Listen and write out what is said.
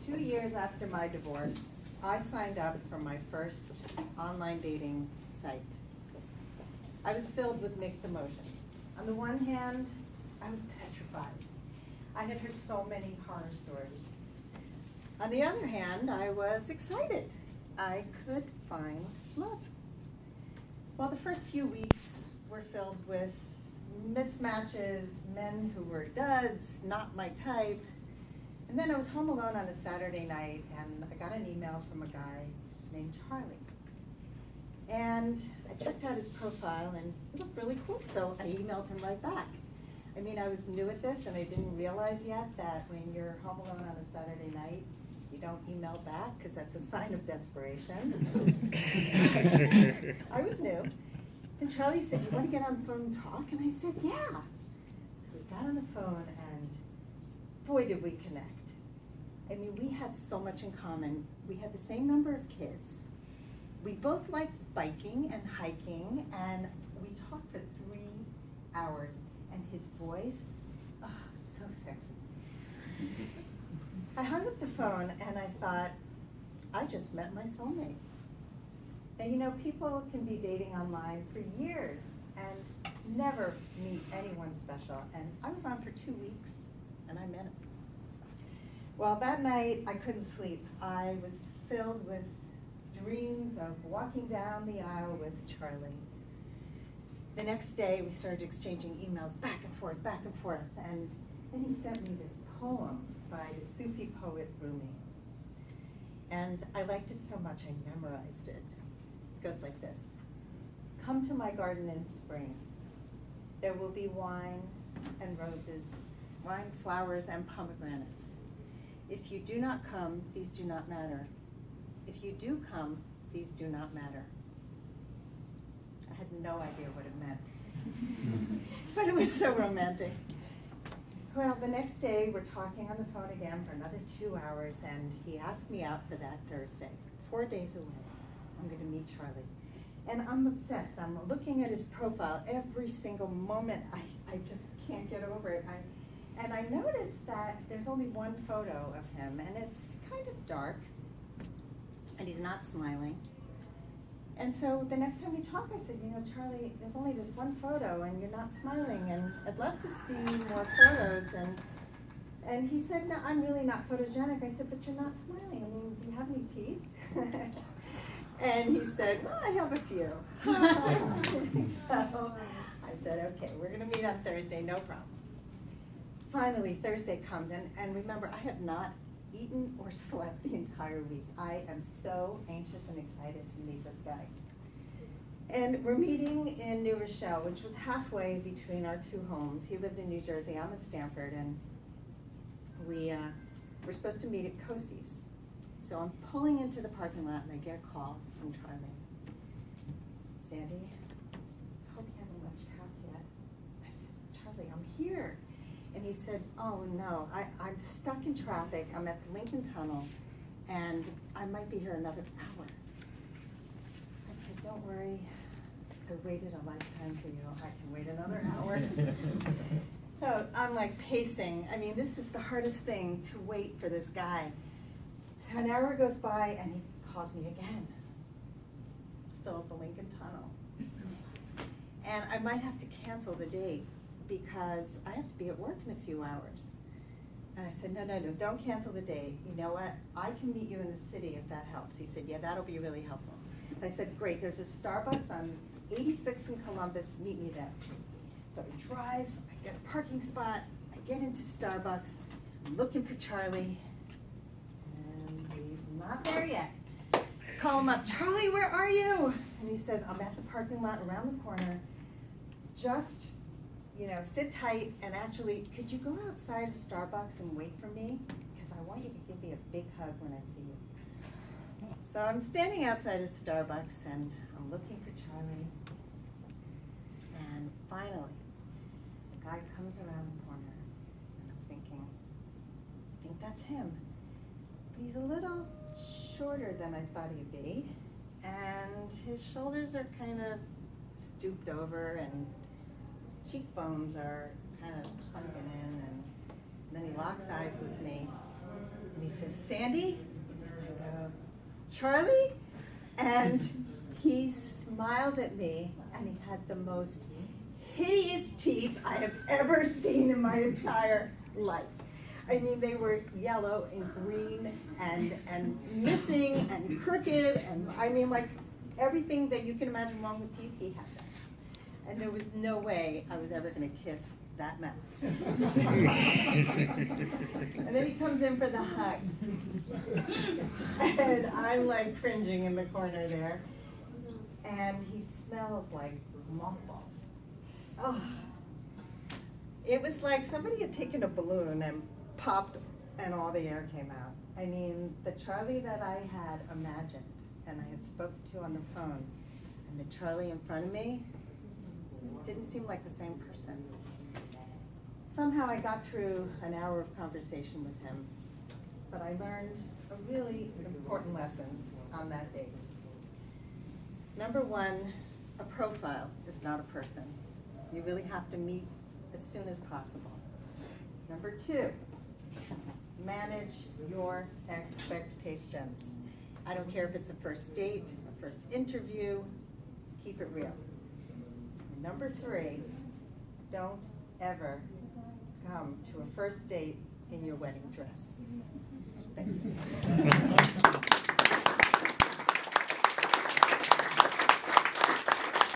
2 years after my divorce, I signed up for my first online dating site. I was filled with mixed emotions. On the one hand, I was petrified. I had heard so many horror stories. On the other hand, I was excited. I could find love. Well, the first few weeks were filled with mismatches, men who were duds, not my type. And then I was home alone on a Saturday night, and I got an email from a guy named Charlie. And I checked out his profile, and he looked really cool, so I emailed him right back. I mean, I was new at this, and I didn't realize yet that when you're home alone on a Saturday night, you don't email back, because that's a sign of desperation. I was new. And Charlie said, "Do you want to get on the phone and talk?" And I said, "Yeah." So we got on the phone, and boy, did we connect. I mean, we had so much in common. We had the same number of kids. We both liked biking and hiking, and we talked for 3 hours. And his voice, oh, so sexy. I hung up the phone, and I thought, I just met my soulmate. And you know, people can be dating online for years and never meet anyone special. And I was on for 2 weeks, and I met him. Well, that night, I couldn't sleep. I was filled with dreams of walking down the aisle with Charlie. The next day, we started exchanging emails back and forth, and then he sent me this poem by the Sufi poet Rumi. And I liked it so much, I memorized it. It goes like this. Come to my garden in spring. There will be wine and roses, wine, flowers, and pomegranates. If you do not come, these do not matter. If you do come, these do not matter. I had no idea what it meant, but it was so romantic. Well, the next day, we're talking on the phone again for another 2 hours, and he asked me out for that Thursday. 4 days away, I'm going to meet Charlie. And I'm obsessed. I'm looking at his profile every single moment. I just can't get over it. And I noticed that there's only one photo of him, and it's kind of dark, and he's not smiling. And so the next time we talk, I said, you know, Charlie, there's only this one photo, and you're not smiling, and I'd love to see more photos. And he said, no, I'm really not photogenic. I said, but you're not smiling. I mean, do you have any teeth? And he said, well, I have a few. So I said, okay, we're going to meet on Thursday, no problem. Finally, Thursday comes, and remember, I have not eaten or slept the entire week. I am so anxious and excited to meet this guy. And we're meeting in New Rochelle, which was halfway between our two homes. He lived in New Jersey, I'm in Stamford, and we're supposed to meet at Cosey's. So I'm pulling into the parking lot, and I get a call from Charlie. Sandy, hope you haven't left your house yet. I said, Charlie, I'm here. And he said, oh no, I'm stuck in traffic. I'm at the Lincoln Tunnel, and I might be here another hour. I said, don't worry, I waited a lifetime for you. I can wait another hour. So I'm like pacing. I mean, this is the hardest thing, to wait for this guy. So an hour goes by, and he calls me again. I'm still at the Lincoln Tunnel. And I might have to cancel the date, because I have to be at work in a few hours. And I said, no, don't cancel the date. You know what? I can meet you in the city if that helps. He said, yeah, that'll be really helpful. And I said, great, there's a Starbucks on 86th and Columbus, meet me there. So I drive, I get a parking spot, I get into Starbucks, I'm looking for Charlie, and he's not there yet. Call him up, Charlie, where are you? And he says, I'm at the parking lot around the corner, just sit tight, and actually, could you go outside of Starbucks and wait for me? Because I want you to give me a big hug when I see you. So I'm standing outside of Starbucks, and I'm looking for Charlie. And finally, the guy comes around the corner, and I'm thinking, I think that's him. But he's a little shorter than I thought he'd be, and his shoulders are kind of stooped over, and cheekbones are kind of sunken in, and then he locks eyes with me. And he says, Sandy? I go, Charlie? And he smiles at me, and he had the most hideous teeth I have ever seen in my entire life. I mean, they were yellow and green and missing and crooked, and I mean, like everything that you can imagine wrong with teeth, he had that. And there was no way I was ever going to kiss that mouth. And then he comes in for the hug. And I'm like cringing in the corner there. And he smells like mothballs. Oh. It was like somebody had taken a balloon and popped and all the air came out. I mean, the Charlie that I had imagined and I had spoken to on the phone and the Charlie in front of me didn't seem like the same person. Somehow I got through an hour of conversation with him, but I learned a really important lessons on that date. Number one, a profile is not a person. You really have to meet as soon as possible. Number two, manage your expectations. I don't care if it's a first date, a first interview, keep it real. And number three, don't ever come to a first date in your wedding dress. Thank you.